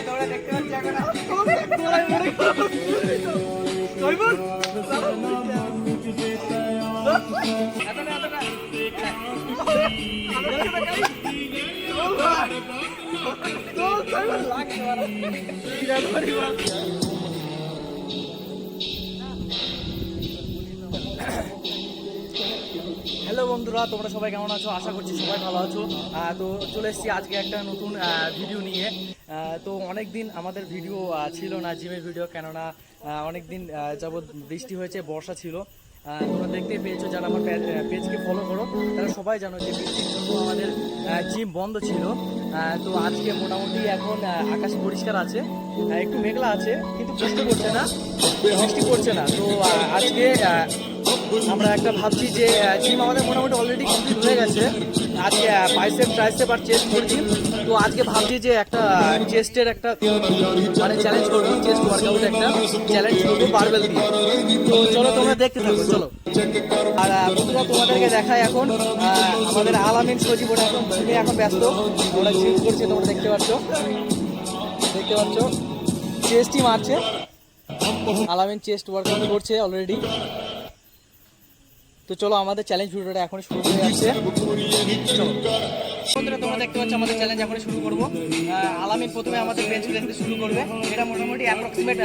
তোমরা দেখতে পাচ্ছি হ্যালো বন্ধুরা, তোমরা সবাই কেমন আছো? আশা করছি সবাই ভালো আছো। তো চলে এসেছি আজকে একটা নতুন ভিডিও নিয়ে। তো অনেক দিন আমাদের ভিডিও ছিল না, জিমের ভিডিও, কেননা অনেক দিন যাবৎ বৃষ্টি হয়েছে, বর্ষা ছিল। তোমরা দেখতেই পেয়েছো, যারা আমার পেজকে ফলো করো তারা সবাই জানো যে বৃষ্টির জন্য আমাদের জিম বন্ধ ছিল। তো আজকে মোটামুটি এখন আকাশ পরিষ্কার আছে, একটু মেঘলা আছে কিন্তু বৃষ্টি পড়ছে না, তো আজকে আমরা একটা ভাবছি যে জিম আমাদের মোটামুটি অলরেডি কমপ্লিট হয়ে গেছে। আজকে বাইসেপ ট্রাইসেপ আর চেস্ট করছি। তো আজকে ভাবছি যে একটা চেস্টের একটা মানে চ্যালেঞ্জ করবো, চেস্ট ওয়ার্কআউট একটা চ্যালেঞ্জ করবো বারবেল দিয়ে। তো চলো তোমরা দেখতে থাকো, চলো। আর বন্ধুরা তোমাদেরকে দেখায় এখন আমাদের আলামিন সজীব, ওরা এখন ব্যস্ত, ওরা জিম করছে, তোমরা দেখতে পাচ্ছ চেস্টই মারছে। আলামিন চেস্ট ওয়ার্কআউট করছে অলরেডি। তো চলো আমাদের চ্যালেঞ্জ ভিডিওটা এখন শুরু হয়ে যাচ্ছে। চলো বন্ধুরা, তোমরা দেখতে পাচ্ছ আমাদের চ্যালেঞ্জ এখন শুরু করবো। আলামিন প্রথমে আমাদের বেঞ্চ প্রেস দিয়ে শুরু করবে। এটা মোটামুটি অ্যাপ্রক্সিমেট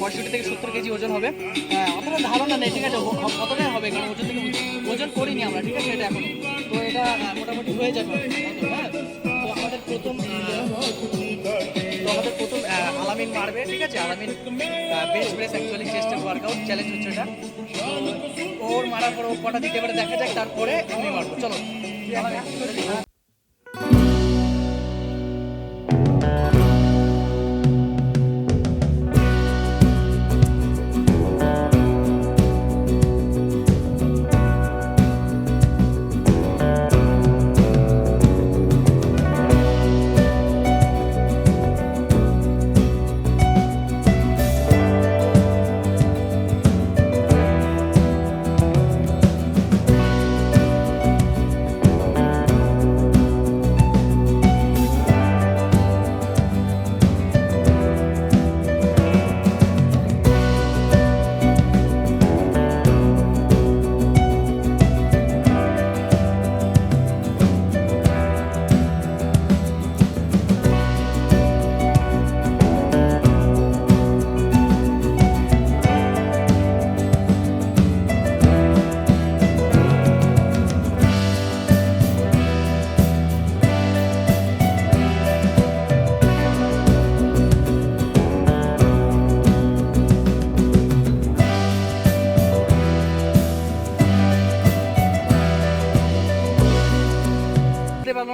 65 থেকে 70 কেজি ওজন হবে। অতটা ধারণা নেই, ঠিক আছে, কতটাই হবে, কারণ ওজন করিনি আমরা, ঠিক আছে, এটা এখন। তো এটা মোটামুটি হয়ে যাবে। হ্যাঁ, তো আমাদের প্রথম আলামিন মারবে, ঠিক আছে। আলামিন বেঞ্চ প্রেস অ্যাকচুয়ালি চেস্টের ওয়ার্কআউট চ্যালেঞ্জ হচ্ছে এটা। ওর মারার পর ও কটা দিতে পারে দেখা যাক, তারপরে আমি মারবো। চলো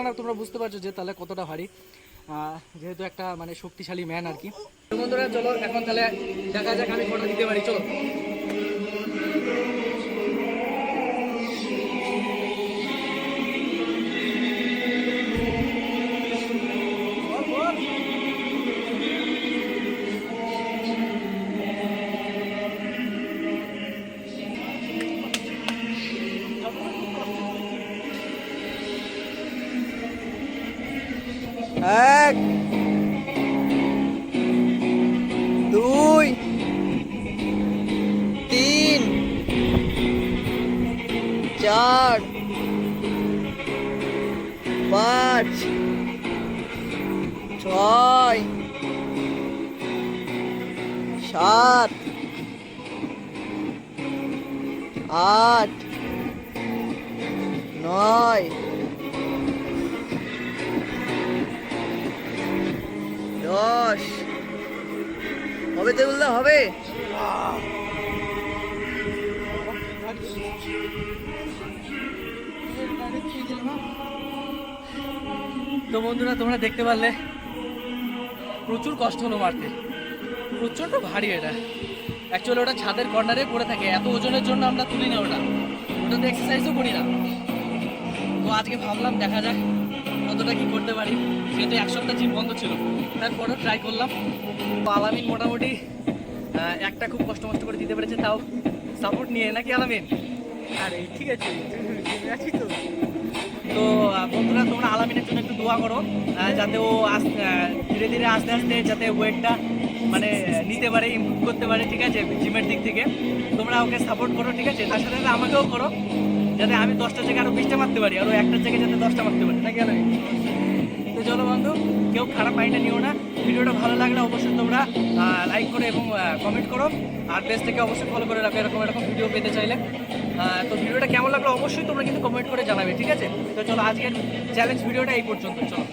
না, তোমরা বুঝতে পারছো যে তাহলে কতটা ভারী, যেহেতু একটা মানে শক্তিশালী ম্যান আর কি। বন্ধুরা চলো এখন তাহলে দেখা যাক আমি কটা দিতে পারি। চলো এক, দুই, তিন, চার, পাঁচ, ছয়, সাত, আট, নয়, 10 হবে, তো বললে হবে। তো বন্ধুরা তোমরা দেখতে পারলে প্রচুর কষ্ট হলো মারতে, প্রচন্ড ভারী এটা। অ্যাকচুয়ালি ওটা ছাদের কর্নারে পড়ে থাকে, এত ওজনের জন্য আমরা তুলি না, ওটাতে এক্সারসাইজও করি না। তো আজকে ভাবলাম দেখা যাক কতটা কি করতে পারি, যেহেতু এক সপ্তাহ জিম বন্ধ ছিল, তারপরেও ট্রাই করলাম। তো আলামিন মোটামুটি একটা খুব কষ্ট করে দিতে পেরেছে, তাও সাপোর্ট নিয়ে, নাকি আলামিন? আরে ঠিক আছে, আছি তো। তো বন্ধুরা তোমরা আলামিনের জন্য একটু দোয়া করো, যাতে ও ধীরে ধীরে আস্তে আস্তে যাতে ওয়েটটা মানে নিতে পারে, ইমপ্রুভ করতে পারে, ঠিক আছে, জিমের দিক থেকে। তোমরা ওকে সাপোর্ট করো, ঠিক আছে, তার সাথে সাথে আমাকেও করো, যাতে আমি 10টা জায়গায় আরও 20টা মারতে পারি, আরও একটার জায়গায় যাতে 10টা মারতে পারি, নাকি আমি। তো চলো বন্ধু, কেউ খারাপ মাইন্ডে নিও না। ভিডিওটা ভালো লাগলে অবশ্যই তোমরা লাইক করো এবং কমেন্ট করো, আর পেজটাকে অবশ্যই ফলো করে রাখো এরকম এরকম ভিডিও পেতে চাইলে। তো ভিডিওটা কেমন লাগলো অবশ্যই তোমরা কিন্তু কমেন্ট করে জানাবে, ঠিক আছে। তো চলো আজকের চ্যালেঞ্জ ভিডিওটা এই পর্যন্ত, চলো।